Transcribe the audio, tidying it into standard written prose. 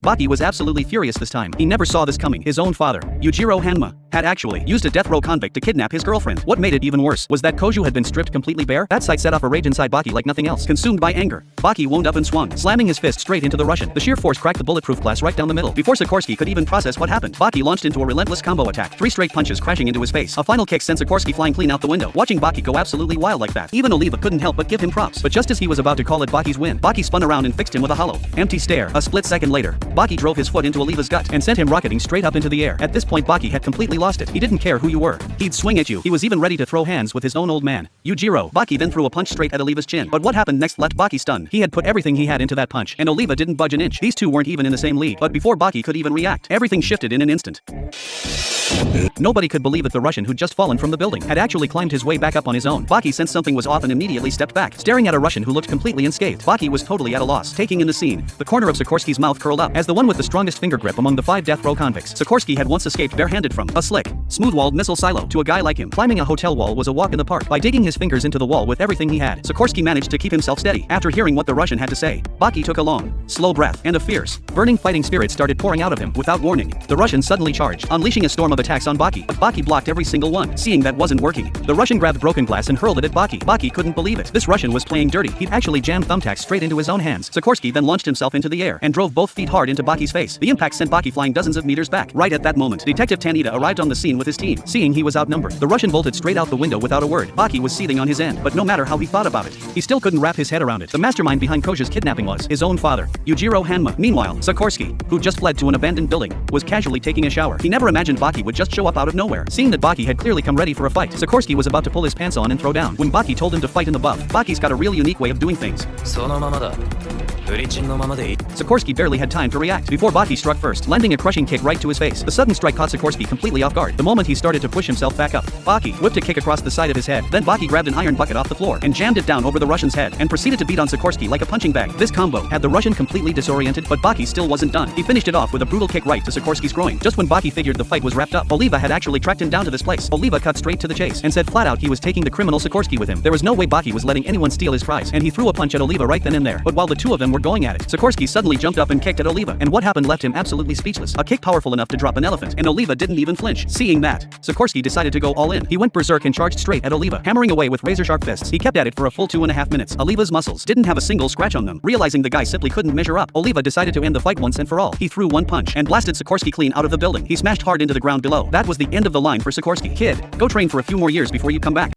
Baki was absolutely furious this time. He never saw this coming. His own father, Yujiro Hanma, had actually used a death row convict to kidnap his girlfriend. What made it even worse was that Koju had been stripped completely bare. That sight set off a rage inside Baki like nothing else. Consumed by anger, Baki wound up and swung, slamming his fist straight into the Russian. The sheer force cracked the bulletproof glass right down the middle. Before Sikorsky could even process what happened, Baki launched into a relentless combo attack. 3 straight punches crashing into his face. A final kick sent Sikorsky flying clean out the window. Watching Baki go absolutely wild like that, even Oliva couldn't help but give him props. But just as he was about to call it Baki's win, Baki spun around and fixed him with a hollow, empty stare. A split second later, Baki drove his foot into Oliva's gut and sent him rocketing straight up into the air. At this point, Baki had completely lost it. He didn't care who you were. He'd swing at you. He was even ready to throw hands with his own old man, Yujiro. Baki then threw a punch straight at Oliva's chin. But what happened next left Baki stunned. He had put everything he had into that punch, and Oliva didn't budge an inch. These two weren't even in the same league. But before Baki could even react, everything shifted in an instant. Nobody could believe that the Russian who'd just fallen from the building had actually climbed his way back up on his own. Baki sensed something was off and immediately stepped back, staring at a Russian who looked completely unscathed. Baki was totally at a loss. Taking in the scene, the corner of Sikorsky's mouth curled up. As the one with the strongest finger grip among the 5 death row convicts, Sikorsky had once escaped barehanded from a slick, smooth-walled missile silo. To a guy like him, climbing a hotel wall was a walk in the park. By digging his fingers into the wall with everything he had, Sikorsky managed to keep himself steady. After hearing what the Russian had to say, Baki took a long, slow breath, and a fierce, burning fighting spirit started pouring out of him. Without warning, the Russian suddenly charged, unleashing a storm of attacks on Baki. But Baki blocked every single one. Seeing that wasn't working, the Russian grabbed broken glass and hurled it at Baki. Baki couldn't believe it. This Russian was playing dirty. He'd actually jammed thumbtacks straight into his own hands. Sikorsky then launched himself into the air and drove both feet hard into Baki's face. The impact sent Baki flying dozens of meters back. Right at that moment, Detective Tanida arrived on the scene with his team. Seeing he was outnumbered, the Russian bolted straight out the window without a word. Baki was seething on his end, but no matter how he thought about it, he still couldn't wrap his head around it. The mastermind behind Koja's kidnapping was his own father, Yujiro Hanma. Meanwhile, Sikorsky, who just fled to an abandoned building, was casually taking a shower. He never imagined Baki would just show up out of nowhere. Seeing that Baki had clearly come ready for a fight, Sikorsky was about to pull his pants on and throw down when Baki told him to fight in the buff. Baki's got a real unique way of doing things. Sikorsky barely had time to react before Baki struck first, landing a crushing kick right to his face. The sudden strike caught Sikorsky completely off guard. The moment he started to push himself back up, Baki whipped a kick across the side of his head. Then Baki grabbed an iron bucket off the floor and jammed it down over the Russian's head and proceeded to beat on Sikorsky like a punching bag. This combo had the Russian completely disoriented, but Baki still wasn't done. He finished it off with a brutal kick right to Sikorsky's groin. Just when Baki figured the fight was wrapped up, Oliva had actually tracked him down to this place. Oliva cut straight to the chase and said flat out he was taking the criminal Sikorsky with him. There was no way Baki was letting anyone steal his prize, and he threw a punch at Oliva right then and there. But while the two of them were going at it, Sikorsky suddenly jumped up and kicked at Oliva, and what happened left him absolutely speechless. A kick powerful enough to drop an elephant, and Oliva didn't even flinch. Seeing that, Sikorsky decided to go all in. He went berserk and charged straight at Oliva, hammering away with razor-sharp fists. He kept at it for a full 2.5 minutes. Oliva's muscles didn't have a single scratch on them. Realizing the guy simply couldn't measure up, Oliva decided to end the fight once and for all. He threw one punch and blasted Sikorsky clean out of the building. He smashed hard into the ground below. That was the end of the line for Sikorsky. Kid, go train for a few more years before you come back.